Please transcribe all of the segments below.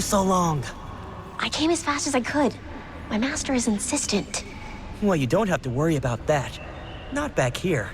you so long? I came as fast as I could. My master is insistent. Well, you don't have to worry about that. Not back here.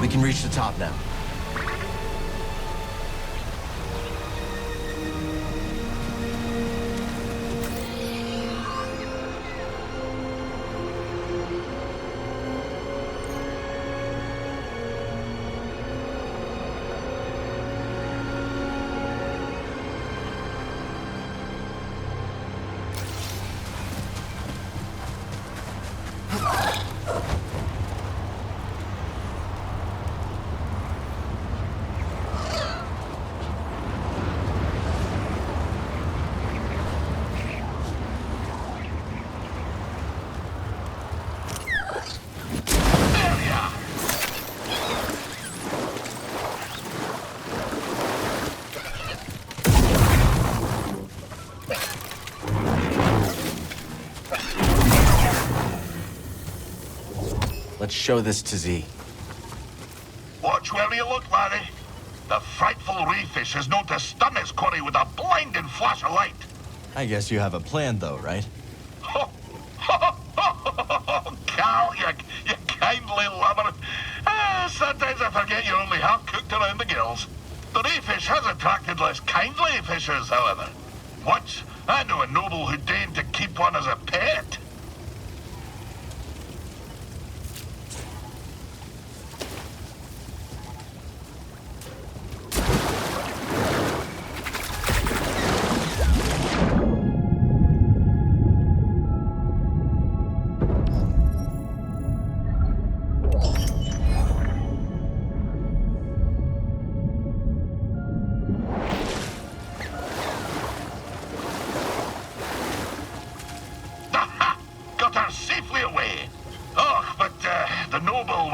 We can reach the top now. Let's show this to Z. Watch where you look, Larry. The frightful ray fish is known to stun his quarry with a blinding flash of light. I guess you have a plan, though, right? Carl, you kindly lover. Sometimes I forget you're only half-cooked around the gills. The ray fish has attracted less kindly fishers, however. Once, I knew a noble who deigned to keep one as a pet.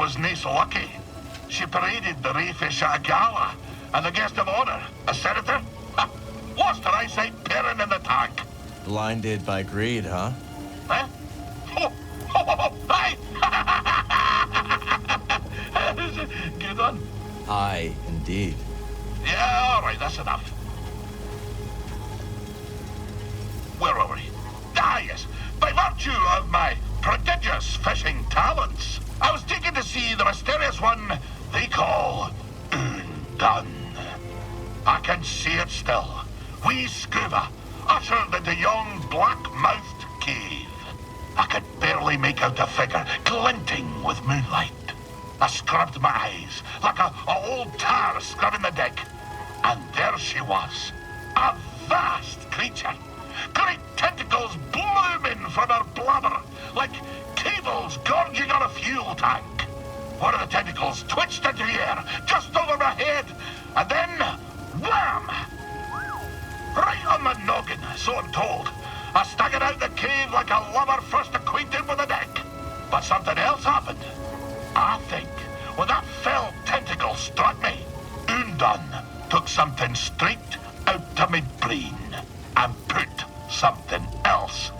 was nae so lucky. She paraded the rayfish at a gala, and the guest of honor, a senator, lost her eyesight peering in the tank. Blinded by greed, huh? Huh? Aye! Good one. Aye, indeed. Yeah, all right, that's enough. Where were we? Ah, yes. By virtue of my prodigious fishing talents, I was taken to see the mysterious one they call Undone. I can see it still. Wee scuba, ushered into yon black-mouthed cave. I could barely make out a figure glinting with moonlight. I scrubbed my eyes like a old tar scrubbing the deck. And there she was, a vast creature. Great tentacles blooming from her blubber, like cables gorging on a fuel tank. One of the tentacles twitched into the air, just over my head, and then, wham! Right on the noggin, so I'm told. I staggered out the cave like a lover first acquainted with the deck. But something else happened. I think when that fell tentacle struck me, Undone took something straight out of my brain and put something else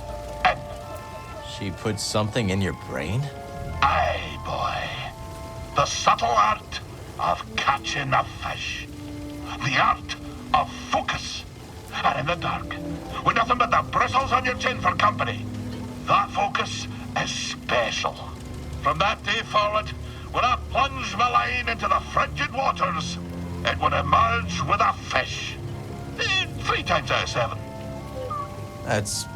in. She put something in your brain? Aye, boy. The subtle art of catching a fish. The art of focus. And in the dark, with nothing but the bristles on your chin for company, that focus is special. From that day forward, when I plunged my line into the frigid waters, it would emerge with a fish. 3 times out of 7. That's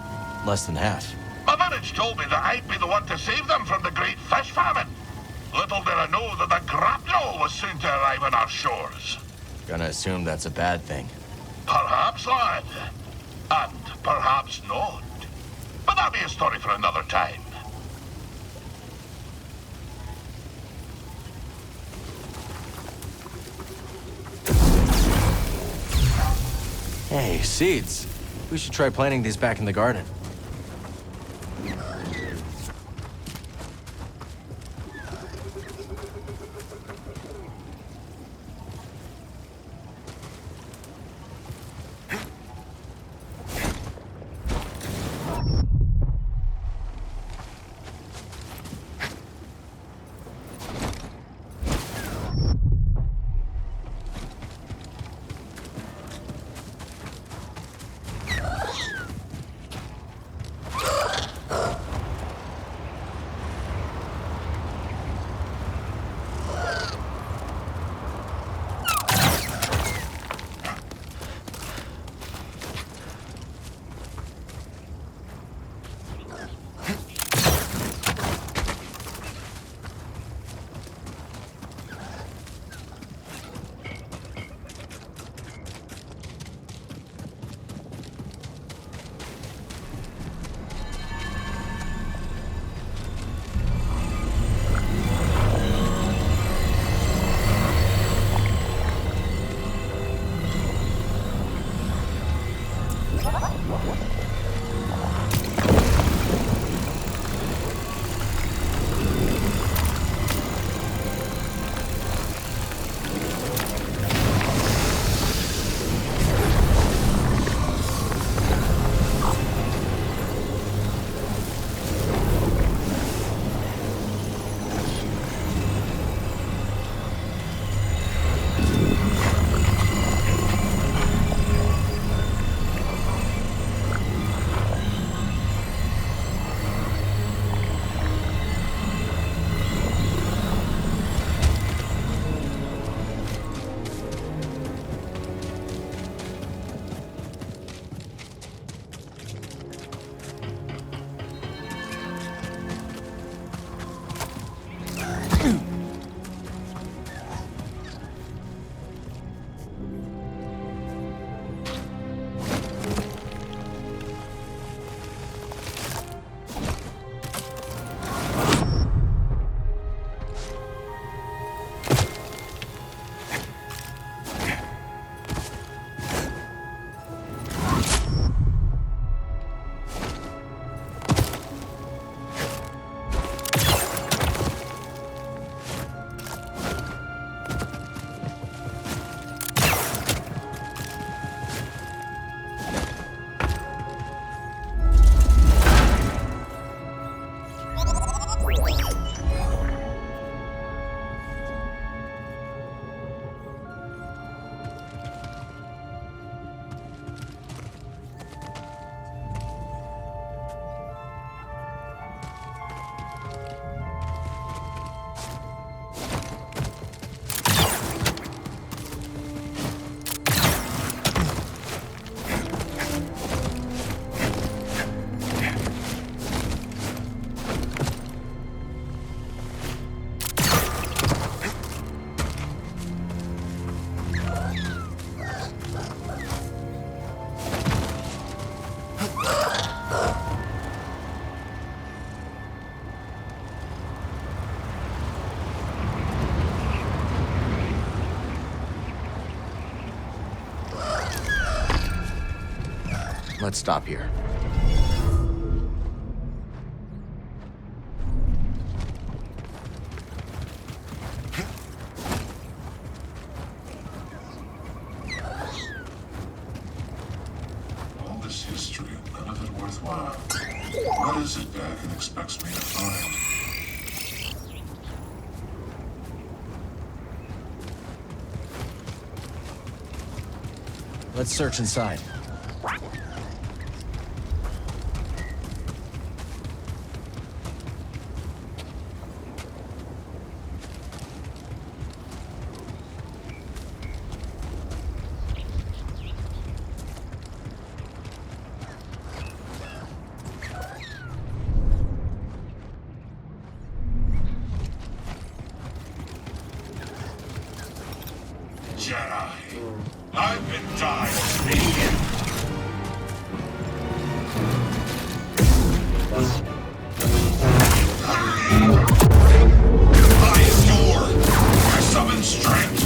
less than half. My village told me that I'd be the one to save them from the great fish famine. Little did I know that the grapnel was soon to arrive on our shores. Gonna assume that's a bad thing. Perhaps, lad. And perhaps not. But that'll be a story for another time. Hey, seeds. We should try planting these back in the garden. Let's stop here. All this history, none of it worthwhile. What is it Dagan expects me to find? Let's search inside. Jedi, I've been dying to meet you. I endure. I summon strength.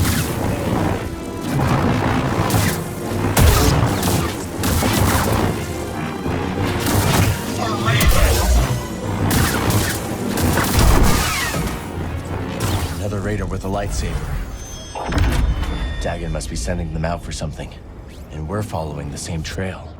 For Raven. Another raider with a lightsaber. Dagan must be sending them out for something. And we're following the same trail.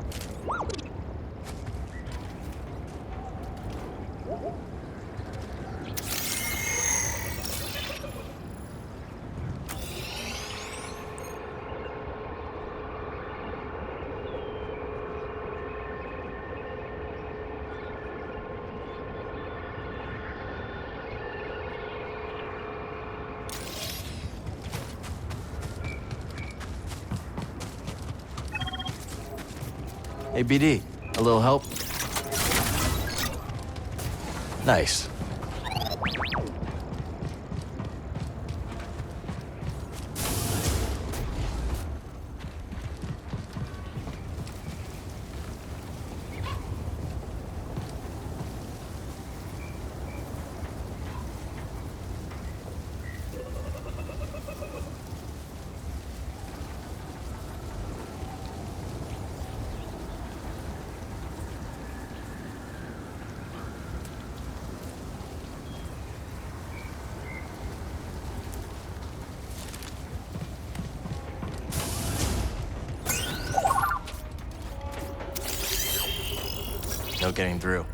Hey, BD, a little help? Nice. No getting through.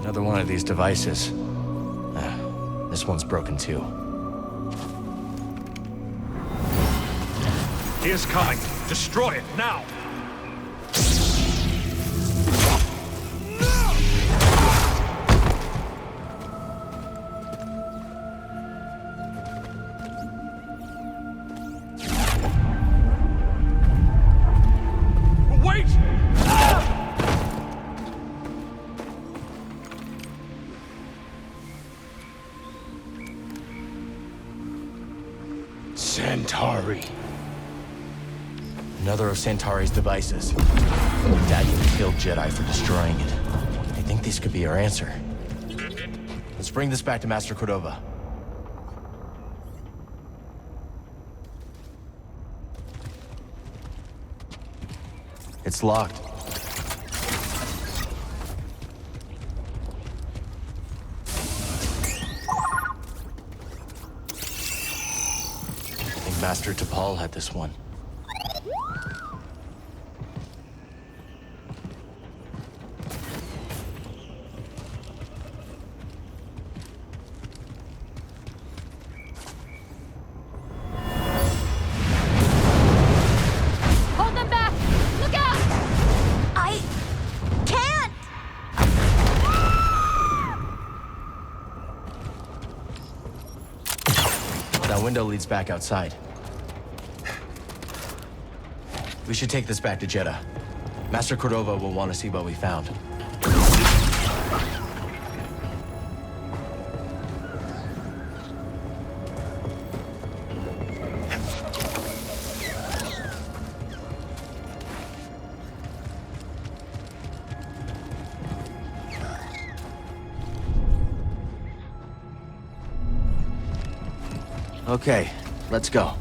Another one of these devices. This one's broken too. He is coming. Destroy it now. Wait! Centauri. Another of Centauri's devices. Dagan killed Jedi for destroying it. I think this could be our answer. Let's bring this back to Master Cordova. It's locked. I think Master T'Pol had this one. Hold them back! Look out! I can't! That window leads back outside. We should take this back to Jeddah. Master Cordova will want to see what we found. Okay, Let's go.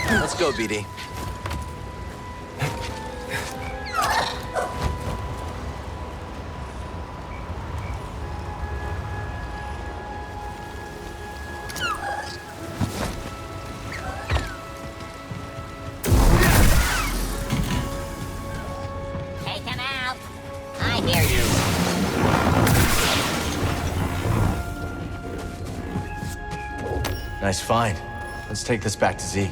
Let's go, BD. Take him out. I hear you. Nice find. Let's take this back to Z.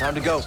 Time to go.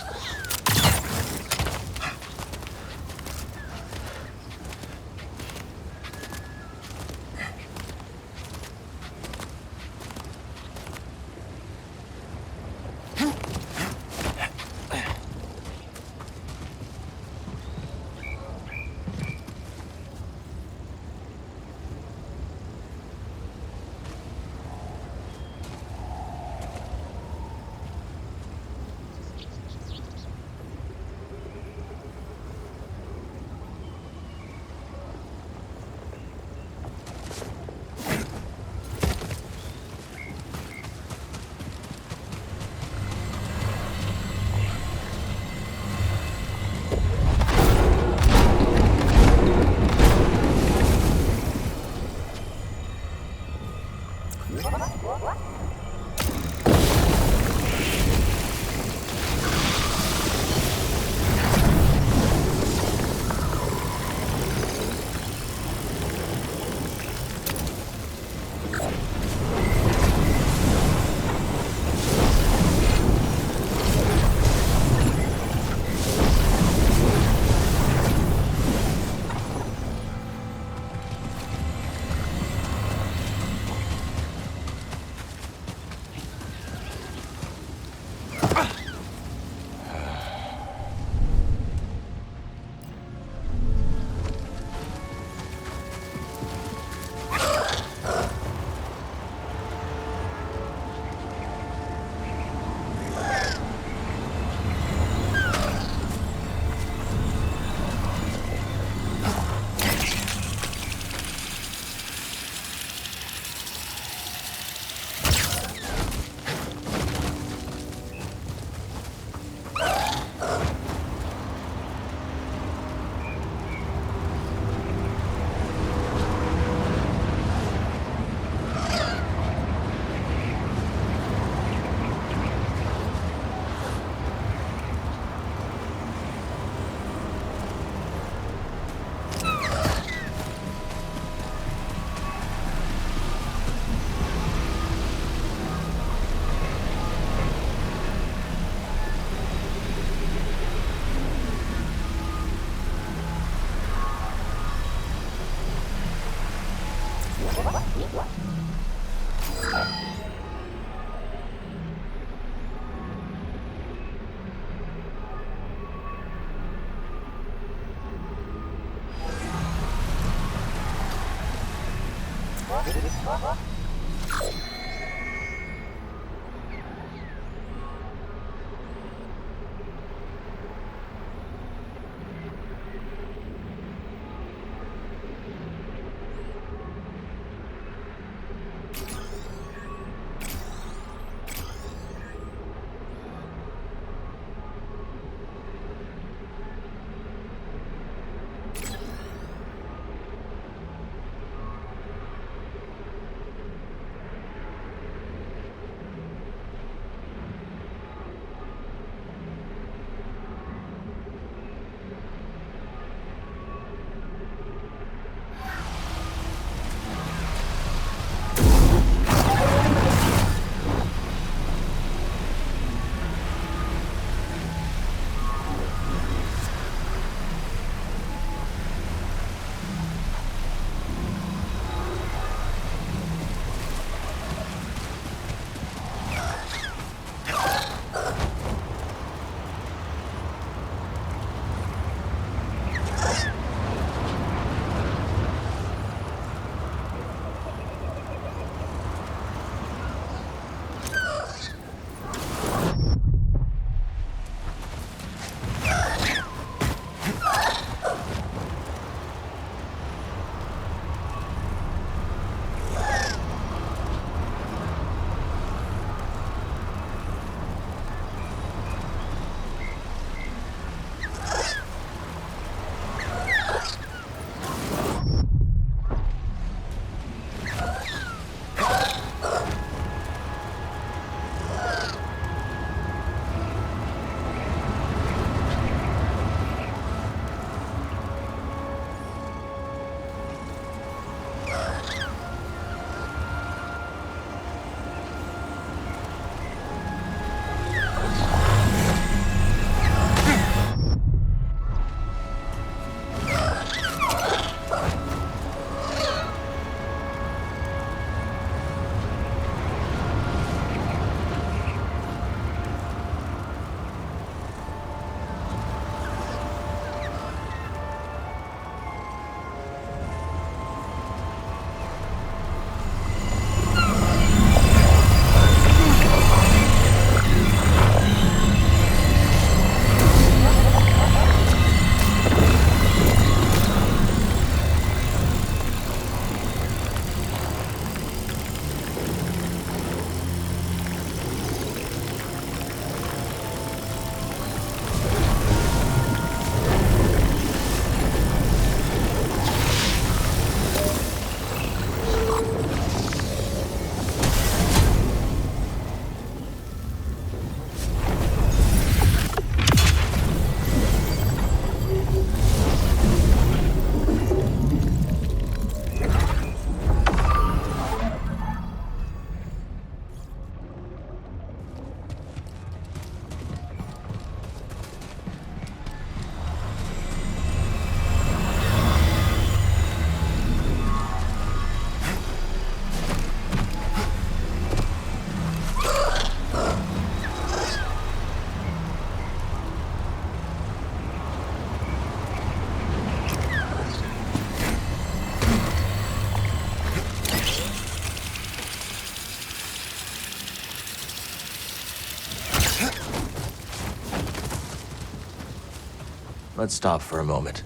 Let's stop for a moment.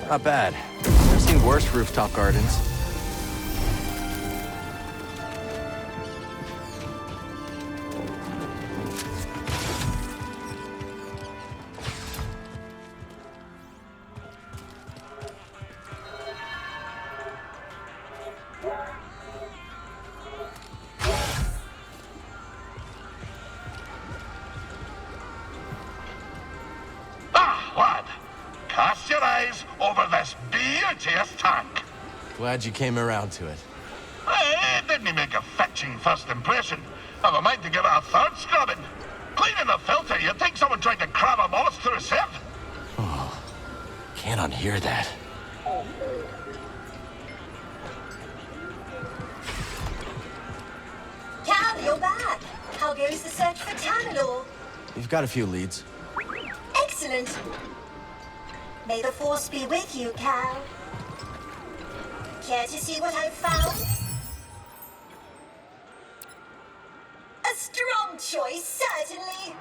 Not bad. I've seen worse rooftop gardens. Ah, lad. Cast your eyes over this beauteous tank. Glad you came around to it. It didn't make a fetching first impression. I've a mind to give it a third scrubbing. Cleaning the filter, you'd think someone tried to crab a moss through a sieve. Can't unhear that. Cal, you're back. How goes the search for Tanalor? You've got a few leads. Excellent. May the Force be with you, Cal. Care to see what I've found? A strong choice, certainly.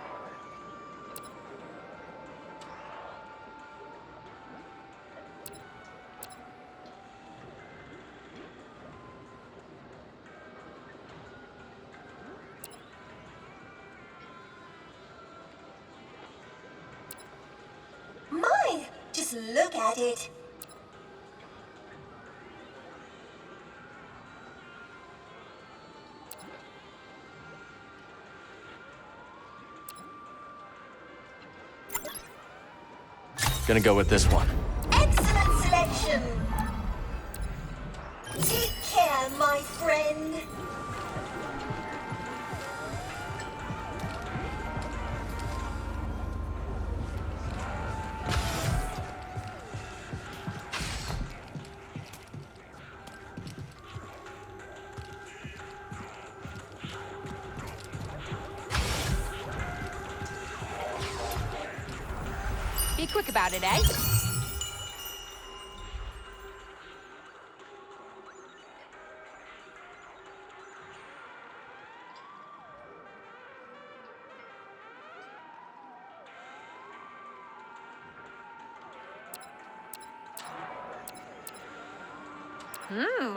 My, just look at it. Gonna go with this one. Excellent selection. Take care, my friend. Be quick about it, eh?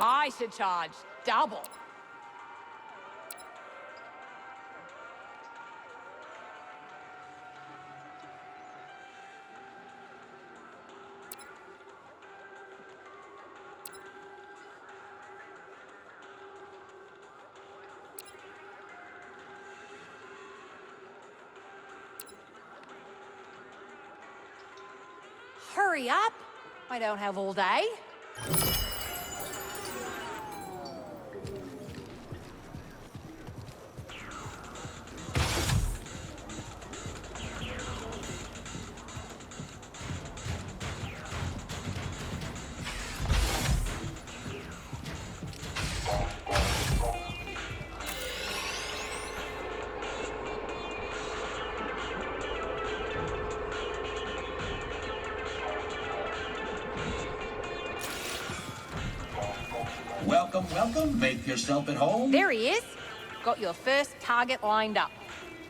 I should charge double. Hurry up! I don't have all day. Welcome, welcome. Make yourself at home. There he is. Got your first target lined up.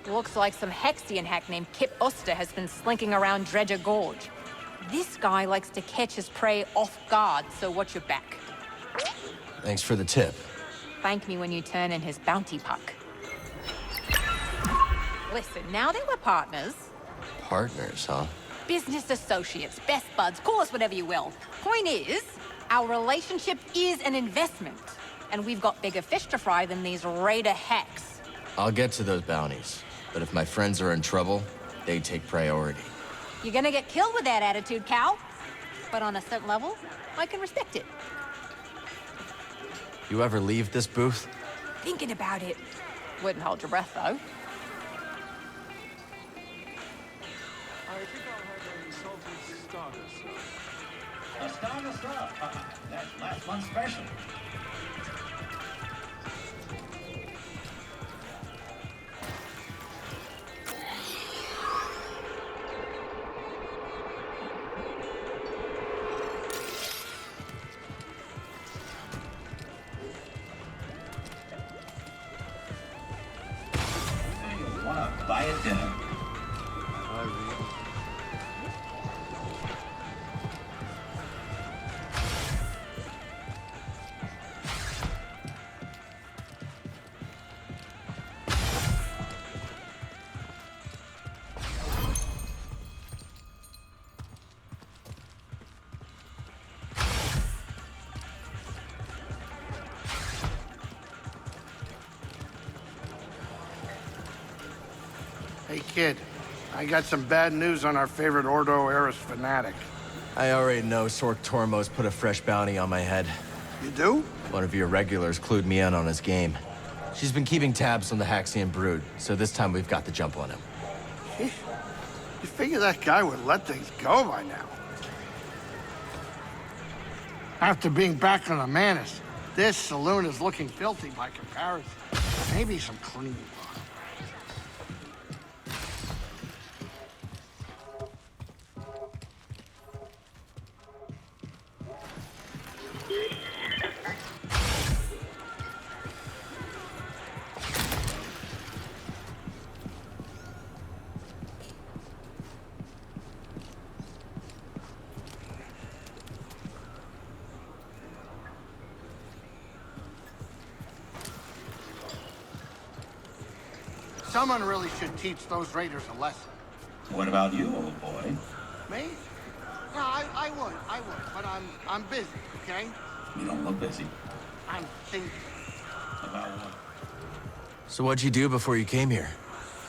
Looks like some Hexian hack named Kip Oster has been slinking around Dredger Gorge. This guy likes to catch his prey off guard, so watch your back. Thanks for the tip. Thank me when you turn in his bounty puck. Listen, now that we're partners, Partners, huh? business associates, best buds, call us whatever you will. Point is, our relationship is an investment, and we've got bigger fish to fry than these raider hacks. I'll get to those bounties, but if my friends are in trouble, they take priority. You're gonna get killed with that attitude, Cal. But on a certain level, I can respect it. You ever leave this booth? Thinking about it. Wouldn't hold your breath, though. I think I'll have a salted starter, sir. A starter stuff. That's last month's special. You wanna buy a dinner? Hey, kid. I got some bad news on our favorite Ordo Eris fanatic. I already know Sork Tormos put a fresh bounty on my head. You do? One of your regulars clued me in on his game. She's been keeping tabs on the Haxian brood, so this time we've got the jump on him. You figure that guy would let things go by now. After being back on the Manus, this saloon is looking filthy by comparison. Maybe some cleaning. Someone really should teach those raiders a lesson. What about you, old boy? Me? No, I would, but I'm busy, okay? You don't look busy. I'm thinking. About what? So what'd you do before you came here?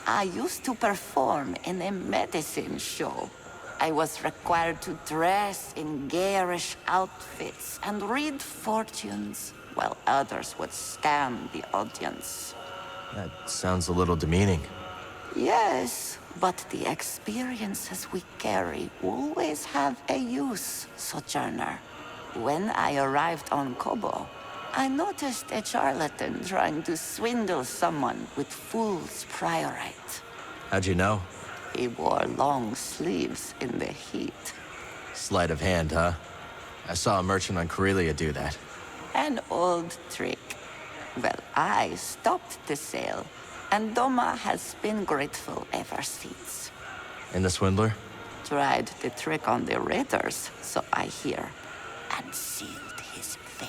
I used to perform in a medicine show. I was required to dress in garish outfits and read fortunes, while others would scam the audience. That sounds a little demeaning. Yes, but the experiences we carry always have a use, Sojourner. When I arrived on Kobo, I noticed a charlatan trying to swindle someone with fool's priorite. How'd you know? He wore long sleeves in the heat. Sleight of hand, huh? I saw a merchant on Corellia do that. An old trick. Well, I stopped the sale, and Doma has been grateful ever since. And the swindler? Tried the trick on the raiders, so I hear, and sealed his fate.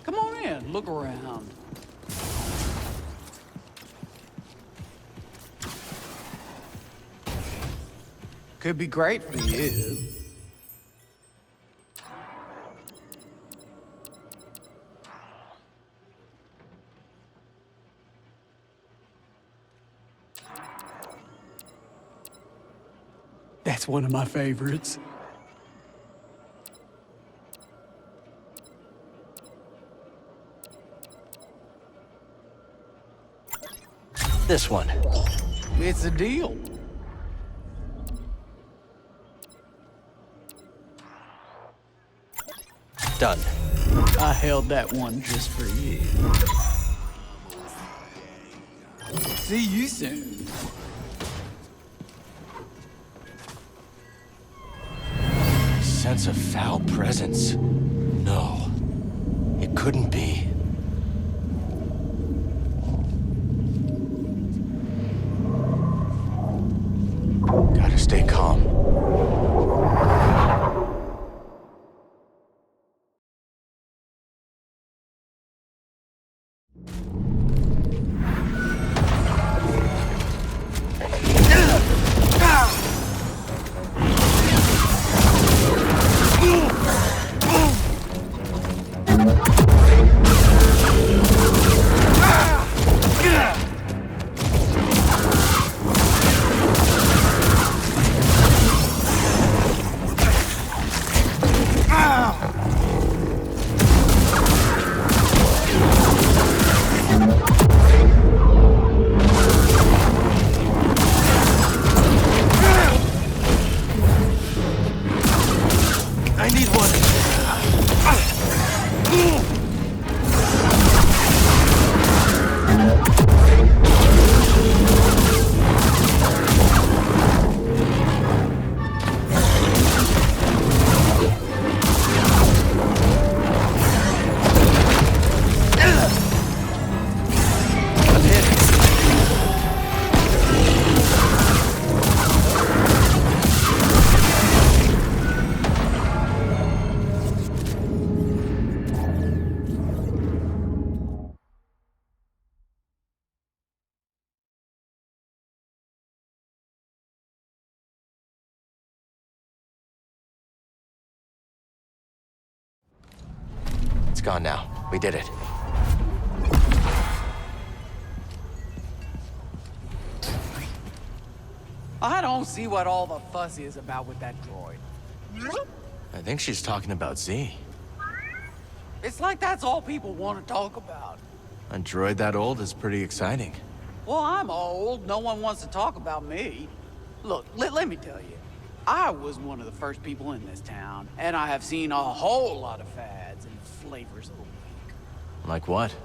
Come on in, look around. Could be great for you. That's one of my favorites. This one. It's a deal. Done. I held that one just for you. See you soon. sense of foul presence. No, it couldn't be. Gotta stay calm. I need one. It's gone now. We did it. I don't see what all the fuss is about with that droid. I think she's talking about Z. It's like that's all people want to talk about. A droid that old is pretty exciting. Well, I'm old. No one wants to talk about me. Look, let me tell you. I was one of the first people in this town, and I have seen a whole lot of fads and flavors of the week. Like what?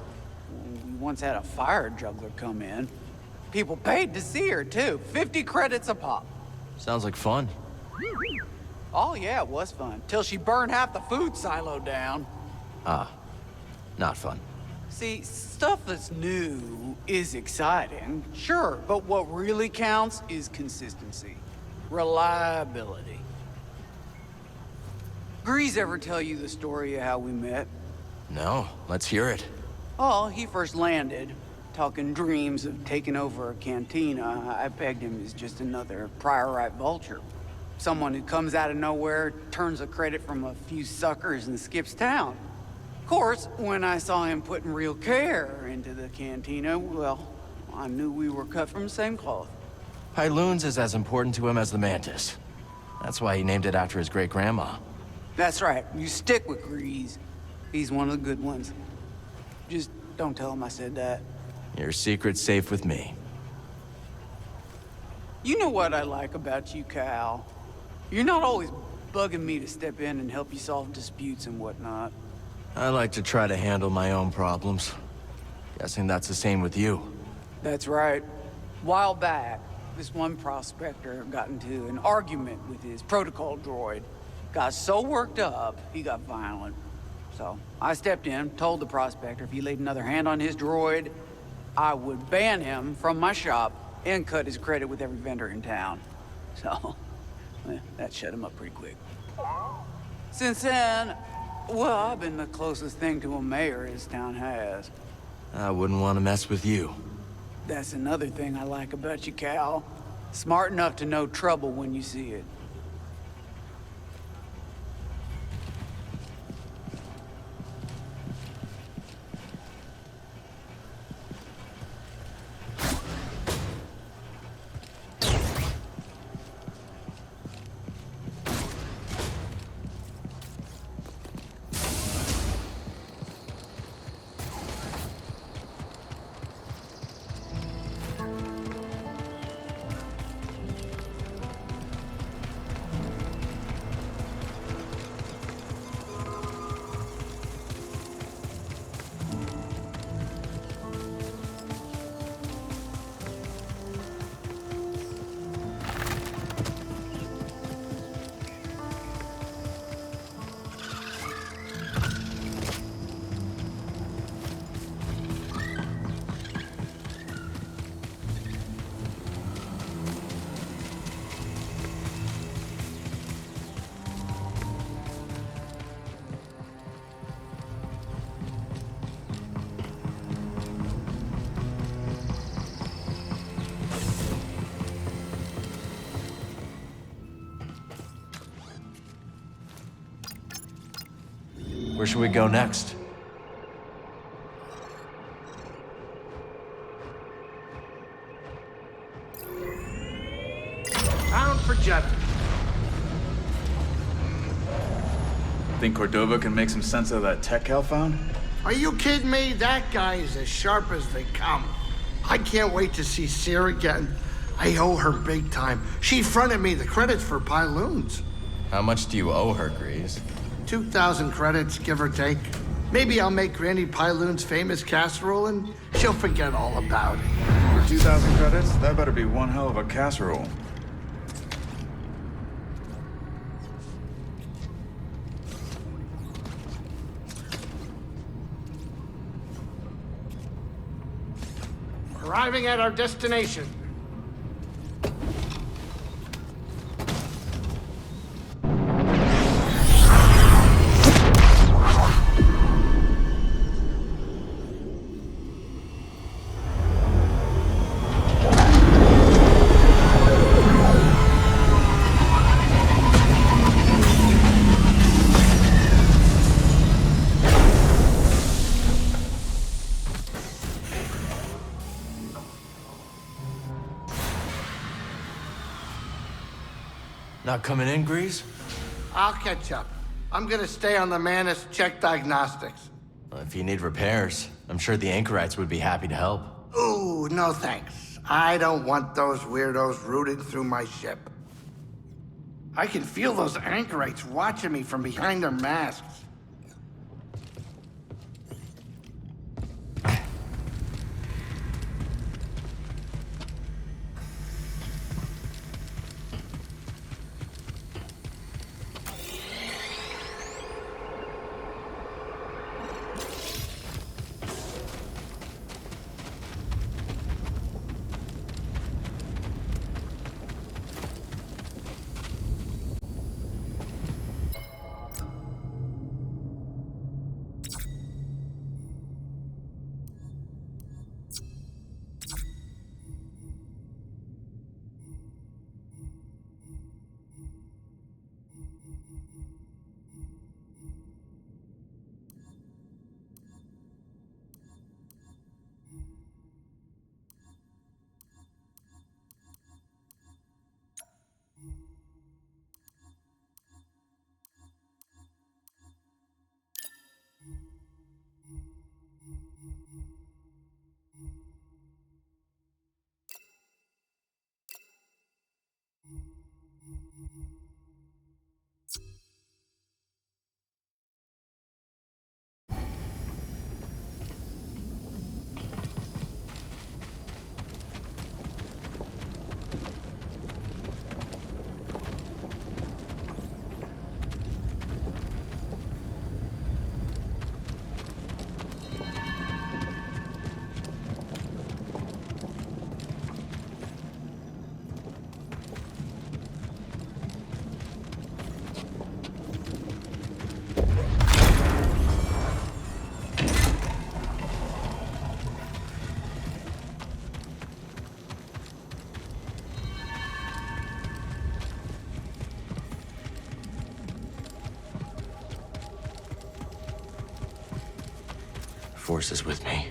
We once had a fire juggler come in. People paid to see her, too. 50 credits a pop. Sounds like fun. Oh, yeah, it was fun. Till she burned half the food silo down. Ah, not fun. See, stuff that's new is exciting, sure, but what really counts is consistency. Reliability. Grease ever tell you the story of how we met? No, let's hear it. Oh, he first landed, talking dreams of taking over a cantina. I pegged him as just another priorite vulture. Someone who comes out of nowhere, turns a credit from a few suckers and skips town. Of course, when I saw him putting real care into the cantina, well, I knew we were cut from the same cloth. Pyloon's is as important to him as the Mantis. That's why he named it after his great-grandma. That's right. You stick with Grease. He's one of the good ones. Just don't tell him I said that. Your secret's safe with me. You know what I like about you, Cal. You're not always bugging me to step in and help you solve disputes and whatnot. I like to try to handle my own problems. Guessing that's the same with you. That's right. While back, this one prospector got into an argument with his protocol droid. Got so worked up, he got violent. So I stepped in, told the prospector if he laid another hand on his droid, I would ban him from my shop and cut his credit with every vendor in town. So, that shut him up pretty quick. Since then, well, I've been the closest thing to a mayor this town has. I wouldn't want to mess with you. That's another thing I like about you, Cal. Smart enough to know trouble when you see it. Where should we go next? Bound for Jedi. Think Cordova can make some sense of that tech Cal found? Are you kidding me? That guy is as sharp as they come. I can't wait to see Sarah again. I owe her big time. She fronted me the credits for Pyloons. How much do you owe her, Grease? 2,000 credits, give or take. Maybe I'll make Granny Pyloon's famous casserole and she'll forget all about it. For 2,000 credits? That better be one hell of a casserole. Arriving at our destination. Not coming in, Grease? I'll catch up. I'm gonna stay on the Manus, check diagnostics. Well, if you need repairs, I'm sure the anchorites would be happy to help. Ooh, no thanks. I don't want those weirdos rooting through my ship. I can feel those anchorites watching me from behind their masks. Force is with me.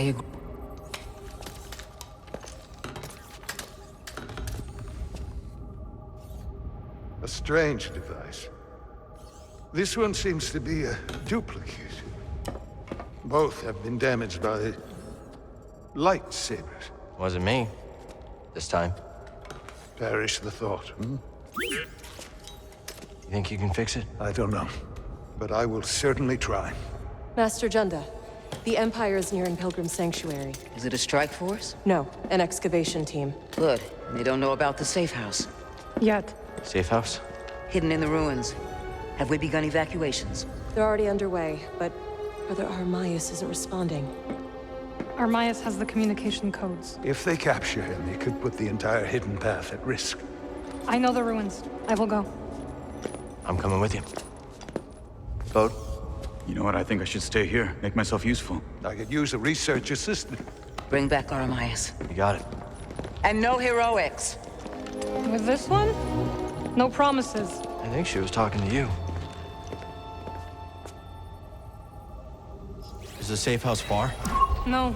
agree. A strange device. This one seems to be a duplicate. Both have been damaged by lightsabers. Wasn't me. This time. Perish the thought, hmm? You think you can fix it? I don't know. But I will certainly try. Master Junda, the Empire is nearing Pilgrim Sanctuary. Is it a strike force? No, an excavation team. Good. They don't know about the safe house. Yet. Safe house? Hidden in the ruins. Have we begun evacuations? They're already underway, but Brother Armias isn't responding. Armias has the communication codes. If they capture him, they could put the entire hidden path at risk. I know the ruins. I will go. I'm coming with you. Boat? You know what? I think I should stay here. Make myself useful. I could use a research assistant. Bring back Armias. You got it. And no heroics. With this one? No promises. I think she was talking to you. Is the safe house far? No,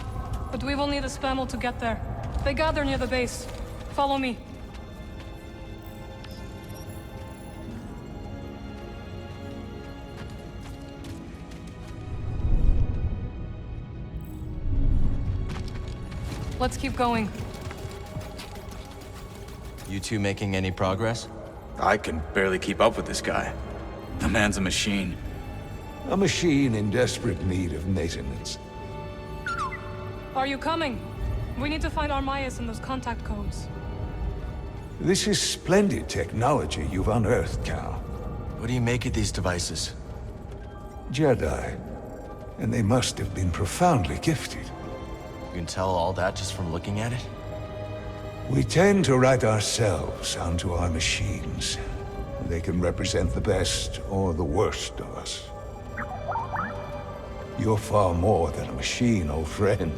but we will need a spammel to get there. They gather near the base. Follow me. Let's keep going. You two making any progress? I can barely keep up with this guy. The man's a machine. A machine in desperate need of maintenance. Are you coming? We need to find Armias and those contact codes. This is splendid technology you've unearthed, Cal. What do you make of these devices? Jedi. And they must have been profoundly gifted. You can tell all that just from looking at it? We tend to write ourselves onto our machines. They can represent the best or the worst of us. You're far more than a machine, old friend.